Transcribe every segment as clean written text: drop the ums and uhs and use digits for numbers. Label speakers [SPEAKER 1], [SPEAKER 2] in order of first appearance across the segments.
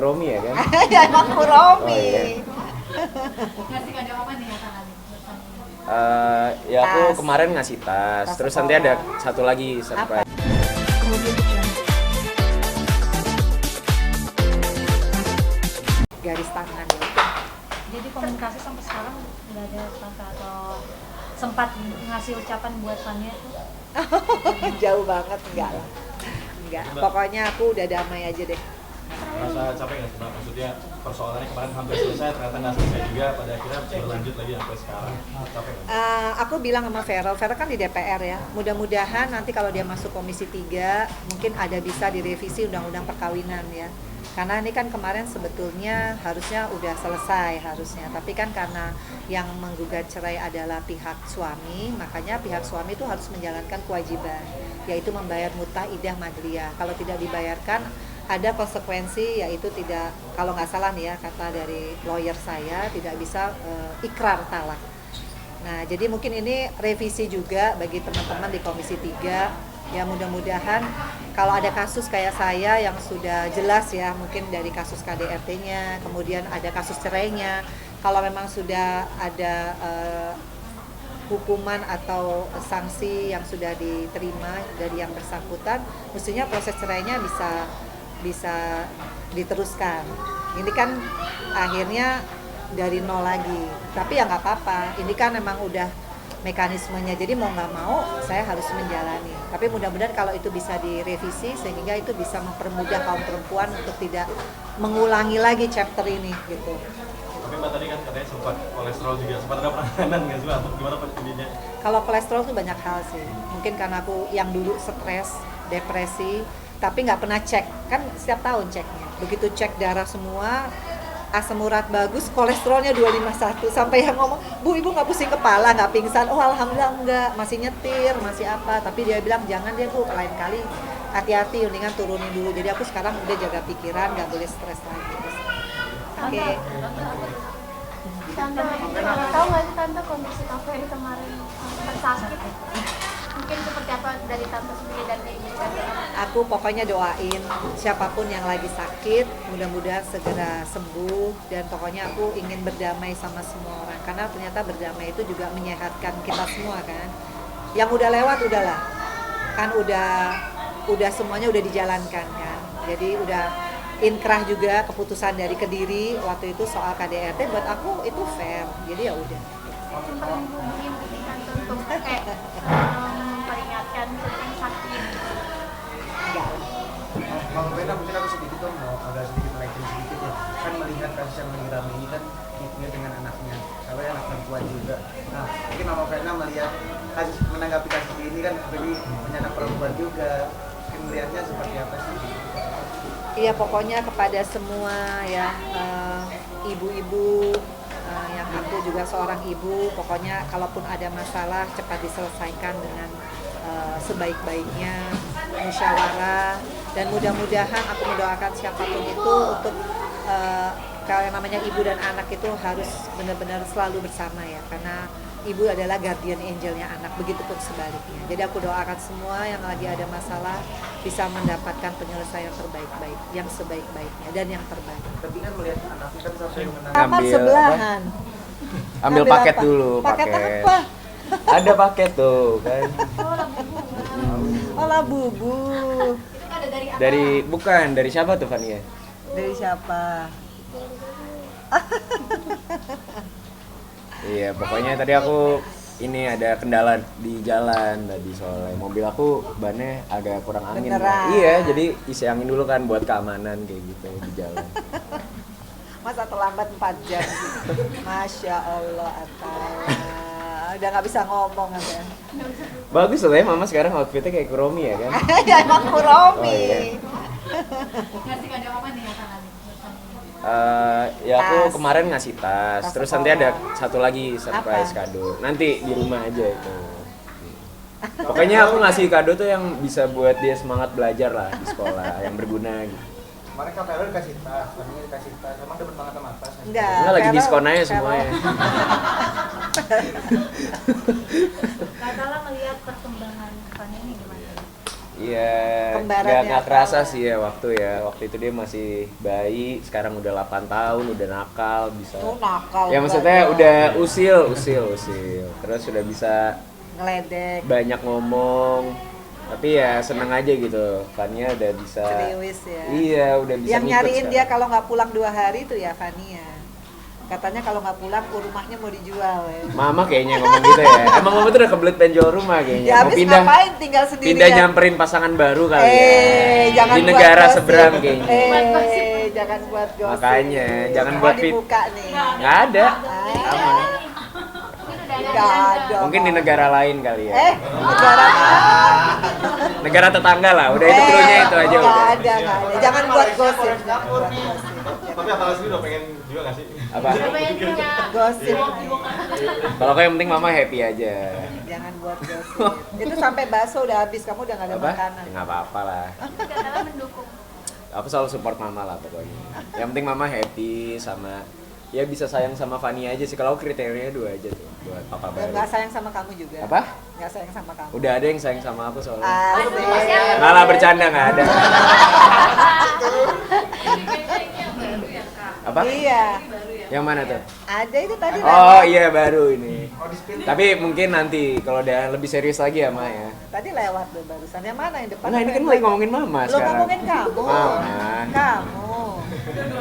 [SPEAKER 1] Kuromi ya kan?
[SPEAKER 2] Ya emang Kuromi.
[SPEAKER 1] Oh, iya.
[SPEAKER 3] Ngasih kado apa nih ya Kak?
[SPEAKER 1] Ya aku
[SPEAKER 2] Tas.
[SPEAKER 1] kemarin ngasih tas,
[SPEAKER 2] Tas
[SPEAKER 1] terus
[SPEAKER 2] sekolah.
[SPEAKER 1] nanti ada satu lagi surprise.
[SPEAKER 2] Garis tangan ya.
[SPEAKER 3] Jadi komunikasi sampai sekarang nggak ada tante atau sempat ngasih ucapan buat Fania tuh?
[SPEAKER 2] Jauh banget, enggak lah. Enggak, pokoknya aku udah damai aja deh.
[SPEAKER 4] Merasa capek nggak sih Mbak? Maksudnya persoalannya kemarin hampir selesai, ternyata nggak selesai juga, pada akhirnya berlanjut lagi sampai sekarang. Capek nggak?
[SPEAKER 2] Aku bilang sama Vero kan di DPR ya, mudah-mudahan nanti kalau dia masuk Komisi 3 mungkin ada bisa direvisi undang-undang perkawinan ya. Karena ini kan kemarin sebetulnya harusnya udah selesai harusnya, tapi kan karena yang menggugat cerai adalah pihak suami, makanya pihak suami itu harus menjalankan kewajiban, yaitu membayar mutah idah madliyah. Kalau tidak dibayarkan ada konsekuensi, yaitu tidak, kalau nggak salah nih ya kata dari lawyer saya, tidak bisa ikrar talak. Nah, jadi mungkin ini revisi juga bagi teman-teman di Komisi 3. Ya mudah-mudahan kalau ada kasus kayak saya yang sudah jelas ya, mungkin dari kasus KDRT-nya, kemudian ada kasus cerainya, kalau memang sudah ada hukuman atau sanksi yang sudah diterima dari yang bersangkutan, mestinya proses cerainya bisa diteruskan. Ini kan akhirnya dari nol lagi, tapi ya nggak apa-apa, ini kan memang udah mekanismenya, jadi mau nggak mau saya harus menjalani. Tapi mudah-mudahan kalau itu bisa direvisi sehingga itu bisa mempermudah kaum perempuan untuk tidak mengulangi lagi chapter ini gitu.
[SPEAKER 4] Tapi Mbak tadi kan katanya sempat kolesterol juga, sempat ada penanganan nggak sih Mbak? Atau gimana intinya?
[SPEAKER 2] Kalau kolesterol tuh banyak hal sih, mungkin karena aku yang dulu stres, depresi, tapi nggak pernah cek, kan setiap tahun ceknya. Begitu cek darah semua, asam urat bagus, kolesterolnya 251, sampai yang ngomong, Bu, ibu nggak pusing kepala, nggak pingsan? Oh alhamdulillah enggak, masih nyetir, masih apa, tapi dia bilang jangan deh Bu, lain kali hati-hati, mendingan turunin dulu. Jadi aku sekarang udah jaga pikiran, nggak boleh stres lagi. Oke.
[SPEAKER 5] Tante, tahu nggak sih Tante kondisi Kak Ferry kemarin sempat sakit? Mungkin seperti apa dari Tante sendiri dan dari Tante?
[SPEAKER 2] Aku pokoknya doain siapapun yang lagi sakit, mudah-mudahan segera sembuh, dan pokoknya aku ingin berdamai sama semua orang, karena ternyata berdamai itu juga menyehatkan kita semua kan. Yang udah lewat udahlah, kan udah semuanya udah dijalankan kan. Jadi udah inkrah juga keputusan dari Kediri waktu itu soal KDRT, buat aku itu fair. Jadi ya udah.
[SPEAKER 5] Sempat menghubungi mungkin Tante untuk memperingatkan tentang sakit.
[SPEAKER 2] Enggak.
[SPEAKER 6] Kalau Vena mungkin aku sedikit dong, mau agak sedikit melenceng sedikit ya. Kan melihat kasus yang lagi rame ini kan ibunya dengan anaknya, kalau anak perempuan juga. Nah, mungkin Mama Vena melihat kasus, menanggapi kasus ini kan jadi punya anak perempuan juga. Mungkin melihatnya seperti apa sih?
[SPEAKER 2] Iya, pokoknya kepada semua ya ibu-ibu, yang aku juga seorang ibu, pokoknya kalaupun ada masalah cepat diselesaikan dengan sebaik-baiknya, musyawarah, dan mudah-mudahan aku mendoakan siapapun itu untuk kalau yang namanya ibu dan anak itu harus benar-benar selalu bersama ya, karena ibu adalah guardian angelnya anak, begitupun sebaliknya. Jadi aku doakan semua yang lagi ada masalah bisa mendapatkan penyelesaian terbaik-baik, yang sebaik-baiknya dan yang terbaik.
[SPEAKER 6] Tapi kan melihat anaknya kan sampai menanggapi.
[SPEAKER 2] Kamar
[SPEAKER 1] Ngambil
[SPEAKER 2] sebelahan.
[SPEAKER 1] Ambil
[SPEAKER 2] Ngambil
[SPEAKER 1] paket
[SPEAKER 2] apa?
[SPEAKER 1] dulu,
[SPEAKER 2] Paket apa?
[SPEAKER 1] Ada paket tuh kan.
[SPEAKER 2] Oh labubu.
[SPEAKER 3] Itu ada dari apa?
[SPEAKER 1] Dari siapa tuh Fania?
[SPEAKER 2] Dari siapa?
[SPEAKER 1] Iya, pokoknya tadi aku ini ada kendala di jalan tadi, soalnya mobil aku bannya agak kurang angin.
[SPEAKER 2] Beneran?
[SPEAKER 1] Iya, jadi isi angin dulu kan buat keamanan kayak gitu di jalan.
[SPEAKER 2] Masa terlambat 4 jam? Masya Allah, Atala. Udah nggak bisa ngomong kan?
[SPEAKER 1] Bagus loh ya Mama sekarang outfitnya kayak Kuromi ya kan?
[SPEAKER 2] Ya emang Kuromi.
[SPEAKER 1] Oh, iya.
[SPEAKER 3] Ngasih kado apa nih ya Kak?
[SPEAKER 1] Ya aku
[SPEAKER 2] Tas.
[SPEAKER 1] kemarin ngasih tas,
[SPEAKER 2] Tas
[SPEAKER 1] terus
[SPEAKER 2] sekolah.
[SPEAKER 1] nanti ada satu lagi surprise
[SPEAKER 2] Apa?
[SPEAKER 1] kado. Nanti di rumah aja itu. Pokoknya aku ngasih kado tuh yang bisa buat dia semangat belajar lah di sekolah, yang berguna gitu.
[SPEAKER 6] Kemarin Kak Vero dikasih tas, Fania dikasih tas. Emang dapat banget sama tas?
[SPEAKER 2] Enggak.
[SPEAKER 1] Enggak, lagi
[SPEAKER 2] Vero-
[SPEAKER 1] diskon aja
[SPEAKER 2] Vero-
[SPEAKER 1] semuanya.
[SPEAKER 3] Kak Tala melihat perkembangan Fania ini gimana?
[SPEAKER 1] Iya,
[SPEAKER 2] Kembarannya
[SPEAKER 1] nggak kerasa
[SPEAKER 2] Atala.
[SPEAKER 1] sih ya waktu itu dia masih bayi, sekarang udah 8 tahun, udah nakal, bisa.
[SPEAKER 2] Oh, nakal
[SPEAKER 1] Ya maksudnya
[SPEAKER 2] banget.
[SPEAKER 1] udah usil, terus udah bisa
[SPEAKER 2] Ngeledek,
[SPEAKER 1] banyak ngomong, tapi ya seneng aja gitu, Fania udah bisa.
[SPEAKER 2] ceriwis ya.
[SPEAKER 1] Iya, udah bisa.
[SPEAKER 2] Yang
[SPEAKER 1] ngikut
[SPEAKER 2] nyariin dia
[SPEAKER 1] sekarang.
[SPEAKER 2] kalau nggak pulang 2 hari tuh ya Fania. Katanya kalau nggak pulang rumahnya mau dijual ya.
[SPEAKER 1] Mama kayaknya ngomong gitu ya. Emang mama tuh udah kebelet pengen jual rumah kayaknya.
[SPEAKER 2] Ya
[SPEAKER 1] Mau
[SPEAKER 2] habis
[SPEAKER 1] pindah,
[SPEAKER 2] ngapain tinggal sendirian?
[SPEAKER 1] pindah nyamperin pasangan baru kali ya.
[SPEAKER 2] Jangan
[SPEAKER 1] Di
[SPEAKER 2] buat
[SPEAKER 1] negara
[SPEAKER 2] gosip.
[SPEAKER 1] seberang kayaknya.
[SPEAKER 2] Jangan buat gosip.
[SPEAKER 1] Makanya, jangan
[SPEAKER 2] Semua
[SPEAKER 1] buat
[SPEAKER 2] dibuka nih.
[SPEAKER 1] Nggak ada.
[SPEAKER 2] Ah,
[SPEAKER 1] Aman.
[SPEAKER 5] Mungkin udah ada
[SPEAKER 2] nggak
[SPEAKER 5] tante.
[SPEAKER 2] ada.
[SPEAKER 1] Mungkin di negara lain kali ya.
[SPEAKER 2] Negara mana?
[SPEAKER 1] Negara tetangga lah. Udah itu cluenya itu aja
[SPEAKER 2] Nggak
[SPEAKER 1] udah.
[SPEAKER 2] ada, nggak ada. Jangan buat gosip. Jangan buat gosip.
[SPEAKER 4] Tapi Atala sendiri udah pengen juga nggak sih?
[SPEAKER 1] Apa?
[SPEAKER 5] Siapa yang punya
[SPEAKER 2] Gosip.
[SPEAKER 1] Kalau kayak yang penting mama happy aja.
[SPEAKER 2] Jangan buat gosip. Itu sampai bakso udah habis, kamu udah nggak ada
[SPEAKER 1] Apa?
[SPEAKER 2] makanan.
[SPEAKER 1] Ya, nggak apa-apa lah.
[SPEAKER 5] Atala mendukung.
[SPEAKER 1] Aku selalu support mama lah pokoknya. Yang penting mama happy sama ya bisa sayang sama Fani aja sih. Kalau aku kriterianya 2 aja tuh buat papa baru.
[SPEAKER 2] Nggak sayang sama kamu juga.
[SPEAKER 1] Apa?
[SPEAKER 2] Nggak sayang sama kamu.
[SPEAKER 1] Udah ada yang sayang sama aku soalnya.
[SPEAKER 2] Asik.
[SPEAKER 1] Nggak lah, bercanda, nggak ada. Apa?
[SPEAKER 2] Iya.
[SPEAKER 1] Yang mana tuh?
[SPEAKER 2] Ada itu tadi.
[SPEAKER 1] Oh iya baru ini. Tapi mungkin nanti kalau udah lebih serius lagi ya Ma ya.
[SPEAKER 2] Tadi lewat tuh barusan. Yang mana yang depan?
[SPEAKER 1] Nah ini kan lagi ngomongin Mama
[SPEAKER 2] Lo
[SPEAKER 1] sekarang.
[SPEAKER 2] ngomongin kamu.
[SPEAKER 1] Mama.
[SPEAKER 2] Kamu.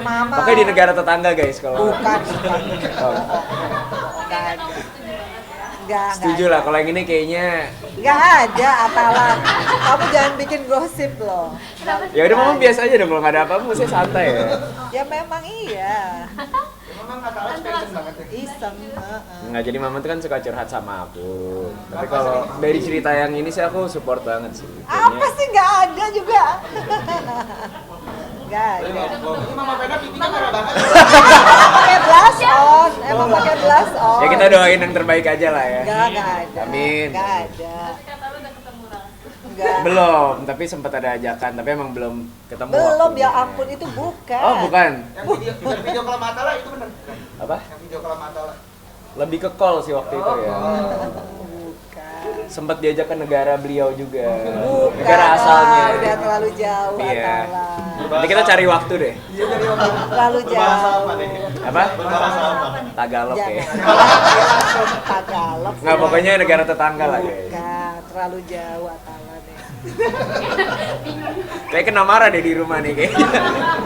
[SPEAKER 2] Mama.
[SPEAKER 1] Pokoknya di negara tetangga guys kalau.
[SPEAKER 2] Bukan.
[SPEAKER 1] Oh,
[SPEAKER 2] Nggak ada. Nggak
[SPEAKER 1] setuju
[SPEAKER 2] ada.
[SPEAKER 1] lah kalau yang ini kayaknya.
[SPEAKER 2] Nggak ada Atala. Kamu jangan bikin gosip loh.
[SPEAKER 1] Ya udah Mama biasa aja dong kalau nggak ada apa-apa mesti santai ya.
[SPEAKER 2] Ya memang iya.
[SPEAKER 6] Memang Atala spesial banget ya.
[SPEAKER 2] Iseng.
[SPEAKER 1] Nggak, jadi Mama tuh kan suka curhat sama aku. Tapi kalau dari cerita yang ini sih aku support banget sih.
[SPEAKER 2] Apa sih nggak ada juga? Nggak ada.
[SPEAKER 6] Ini Mama Vena pipinya merah banget.
[SPEAKER 2] Pakai blush on. Emang pakai blush on.
[SPEAKER 1] Ya kita doain yang terbaik aja lah ya.
[SPEAKER 2] Nggak ada.
[SPEAKER 1] Amin.
[SPEAKER 2] Nggak ada. Nggak.
[SPEAKER 1] Belum, tapi sempat ada ajakan, tapi emang belum ketemu.
[SPEAKER 2] Belum,
[SPEAKER 1] waktunya.
[SPEAKER 2] ya ampun itu bukan.
[SPEAKER 1] Oh bukan.
[SPEAKER 6] Yang video kalau sama Atala itu benar.
[SPEAKER 1] Apa?
[SPEAKER 6] Yang video kalau sama Atala.
[SPEAKER 1] Lebih ke call sih waktu itu ya.
[SPEAKER 2] Bukan.
[SPEAKER 1] Sempat diajak ke negara beliau juga.
[SPEAKER 2] Bukan.
[SPEAKER 1] Negara asalnya.
[SPEAKER 2] Udah terlalu jauh
[SPEAKER 1] Iya.
[SPEAKER 2] Atala.
[SPEAKER 1] Nanti kita cari waktu deh.
[SPEAKER 2] Terlalu
[SPEAKER 4] Berbahasa
[SPEAKER 2] jauh.
[SPEAKER 4] apa nih?
[SPEAKER 1] Apa?
[SPEAKER 4] Berbahasa apa?
[SPEAKER 1] Tagalog ya.
[SPEAKER 2] Jangan Tagalog.
[SPEAKER 1] Nggak, pokoknya negara tetangga lah guys.
[SPEAKER 2] Bukan, terlalu jauh Atala deh.
[SPEAKER 1] Kayak kena marah deh di rumah nih kayaknya.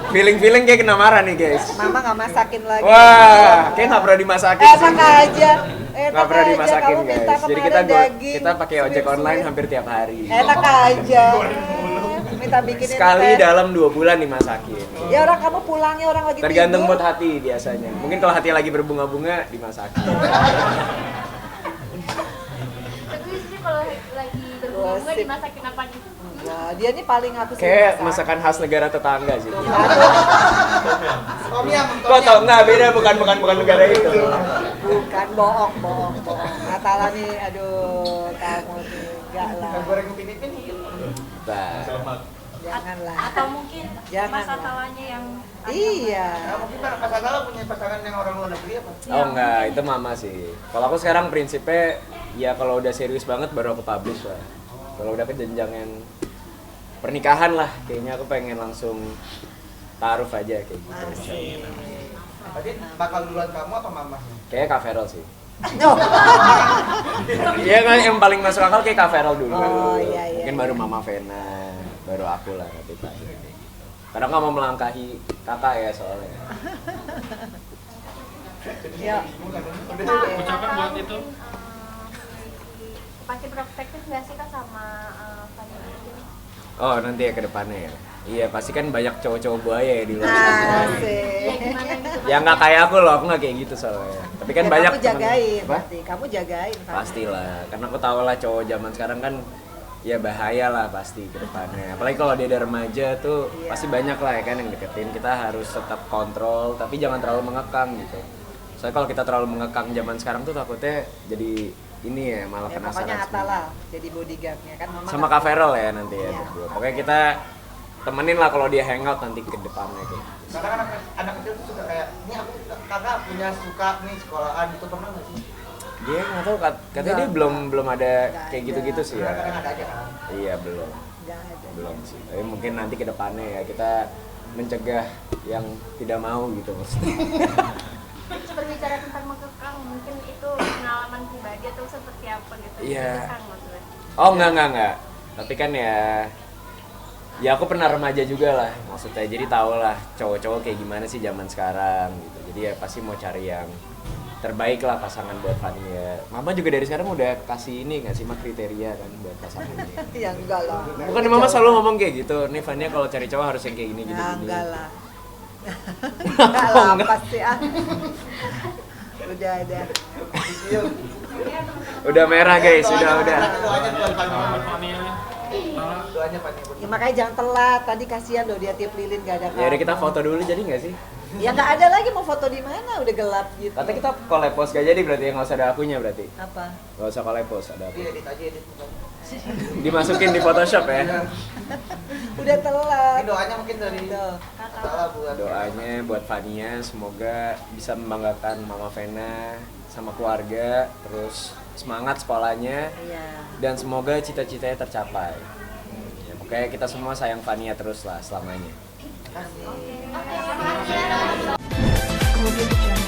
[SPEAKER 1] Feeling kayak kena marah nih guys.
[SPEAKER 2] Mama nggak masakin lagi.
[SPEAKER 1] Wah, kayak nggak pernah dimasakin sih.
[SPEAKER 2] Enak aja.
[SPEAKER 1] Nggak pernah dimasakin
[SPEAKER 2] Kamu minta
[SPEAKER 1] guys. Jadi
[SPEAKER 2] kemarin
[SPEAKER 1] kita
[SPEAKER 2] daging,
[SPEAKER 1] kita pakai ojek
[SPEAKER 2] suwir-suwir.
[SPEAKER 1] online hampir tiap hari.
[SPEAKER 2] Enak aja. Minta bikinin
[SPEAKER 1] Sekali
[SPEAKER 2] teh.
[SPEAKER 1] dalam 2 bulan dimasakin.
[SPEAKER 2] Ya orang kamu pulangnya orang lagi
[SPEAKER 1] Tergantung
[SPEAKER 2] tidur.
[SPEAKER 1] mood hati biasanya. Mungkin kalau hati lagi berbunga-bunga dimasakin.
[SPEAKER 5] Tapi sih kalau lagi berbunga
[SPEAKER 2] Gosip.
[SPEAKER 5] dimasakin apa gitu?
[SPEAKER 2] Wah, dia nih paling aku suka
[SPEAKER 1] Kayak
[SPEAKER 2] masak.
[SPEAKER 1] masakan khas negara tetangga sih.
[SPEAKER 6] Tom Yam.
[SPEAKER 1] Kok tau nggak beda bukan negara itu.
[SPEAKER 2] Bukan bohong. Atala nih, aduh, kamu nih enggak lah.
[SPEAKER 6] Goreng upin-ipin mungkin.
[SPEAKER 1] Nah,
[SPEAKER 4] Selamat.
[SPEAKER 2] Janganlah.
[SPEAKER 3] Atau mungkin
[SPEAKER 2] Jangan
[SPEAKER 3] Mas
[SPEAKER 2] lah.
[SPEAKER 3] Atalanya yang
[SPEAKER 2] Iya.
[SPEAKER 6] Nah, mungkin Mas Atala punya pasangan yang orang luar negeri apa?
[SPEAKER 1] oh enggak, itu Mama sih. Kalau aku sekarang prinsipnya ya kalau udah serius banget baru aku publish lah. Kalau udah ke jenjang yang pernikahan lah, kayaknya aku pengen langsung taruh aja kayak gitu.
[SPEAKER 2] Asik.
[SPEAKER 6] Berarti bakal duluan kamu apa mamahnya?
[SPEAKER 1] Kayaknya Kak Feral sih.
[SPEAKER 2] Oh.
[SPEAKER 1] Iya kan yang paling masuk akal kayak Kak Feral dulu.
[SPEAKER 2] Oh, iya.
[SPEAKER 1] Mungkin baru Mama Vena, baru aku lah nanti terakhir kayak gitu. Karena nggak mau melangkahi kakak ya soalnya.
[SPEAKER 2] Ya.
[SPEAKER 5] Ucapan buat itu. Pasti prospektif nggak sih Kak sama Fani?
[SPEAKER 1] Oh nanti ya ke depannya ya. Iya pasti kan banyak cowok-cowok buaya ya di luar sana.
[SPEAKER 2] Asik.
[SPEAKER 1] Ya nggak kayak aku loh, aku nggak kayak gitu soalnya. Tapi kan
[SPEAKER 2] Ya,
[SPEAKER 1] banyak
[SPEAKER 2] kamu jagain
[SPEAKER 1] Apa?
[SPEAKER 2] nanti. Kamu jagain Fani.
[SPEAKER 1] Pastilah, karena aku tahu lah cowok zaman sekarang kan ya bahaya lah pasti ke depannya. Apalagi kalau dia ada remaja tuh
[SPEAKER 2] Iya.
[SPEAKER 1] pasti banyak lah ya kan yang deketin. Kita harus tetap kontrol, tapi jangan terlalu mengekang gitu. Soalnya kalau kita terlalu mengekang zaman sekarang tuh takutnya jadi ini ya malah
[SPEAKER 2] Ya,
[SPEAKER 1] penasaran.
[SPEAKER 2] pokoknya
[SPEAKER 1] semua.
[SPEAKER 2] Atala jadi bodyguardnya kan Mama.
[SPEAKER 1] Sama Kak Feral ya nanti ya
[SPEAKER 2] Iya.
[SPEAKER 1] berdua. Pokoknya kita temenin lah kalau dia hangout nanti ke depannya gitu.
[SPEAKER 6] Karena anak kecil tuh suka kayak, ini aku kakak punya suka nih sekolahan gitu, pernah nggak sih?
[SPEAKER 1] Dia nggak tahu katanya dia
[SPEAKER 2] Nggak.
[SPEAKER 1] belum ada
[SPEAKER 2] Nggak
[SPEAKER 1] kayak
[SPEAKER 2] ada.
[SPEAKER 1] gitu-gitu sih ya.
[SPEAKER 6] Kadang ada aja kan.
[SPEAKER 1] Iya belum.
[SPEAKER 2] Nggak ada.
[SPEAKER 1] Belum sih. Tapi mungkin nanti ke depannya ya kita mencegah yang tidak mau gitu maksudnya.
[SPEAKER 5] Berbicara tentang mengekang, mungkin itu pengalaman pribadi atau seperti apa gitu?
[SPEAKER 1] Iya.
[SPEAKER 5] Mengekang maksudnya.
[SPEAKER 1] Oh enggak. Tapi kan ya aku pernah remaja juga lah maksudnya. Jadi tau lah cowok-cowok kayak gimana sih zaman sekarang gitu. Jadi ya pasti mau cari yang terbaik lah pasangan buat Fania. Mama juga dari sekarang udah kasih ini nggak sih kriteria kan buat pasangannya.
[SPEAKER 2] Ya enggak lah.
[SPEAKER 1] Bukan Mama selalu ngomong kayak gitu. Nih Fania kalau cari cowok harus yang kayak gini gini.
[SPEAKER 2] Ya
[SPEAKER 1] gini.
[SPEAKER 2] enggak lah. Enggak lah,
[SPEAKER 1] enggak.
[SPEAKER 2] pasti Udah ada.
[SPEAKER 1] Udah merah guys, udah.
[SPEAKER 6] Doanya buat Fania. Doanya Fania.
[SPEAKER 2] Ya, makanya jangan telat. Tadi kasihan loh dia tiup lilin gak ada
[SPEAKER 1] Ya udah kita
[SPEAKER 2] kamu.
[SPEAKER 1] foto dulu jadi nggak sih?
[SPEAKER 2] Ya nggak ada lagi mau foto di mana, udah gelap gitu.
[SPEAKER 1] Kata kita collab post gak jadi berarti nggak usah ada akunya berarti.
[SPEAKER 2] Apa?
[SPEAKER 1] Nggak usah collab post ada aku.
[SPEAKER 6] Edit aja edit.
[SPEAKER 1] Dimasukin di Photoshop ya.
[SPEAKER 2] Udah telat.
[SPEAKER 6] Ini doanya mungkin dari
[SPEAKER 2] Tuh.
[SPEAKER 6] salah buat
[SPEAKER 1] Doanya buat Fania semoga bisa membanggakan Mama Vena sama keluarga, terus semangat sekolahnya
[SPEAKER 2] Iya.
[SPEAKER 1] dan semoga cita-citanya tercapai. Ya, pokoknya kita semua sayang Fania terus lah selamanya.
[SPEAKER 2] Amin.
[SPEAKER 5] Oke, makasih.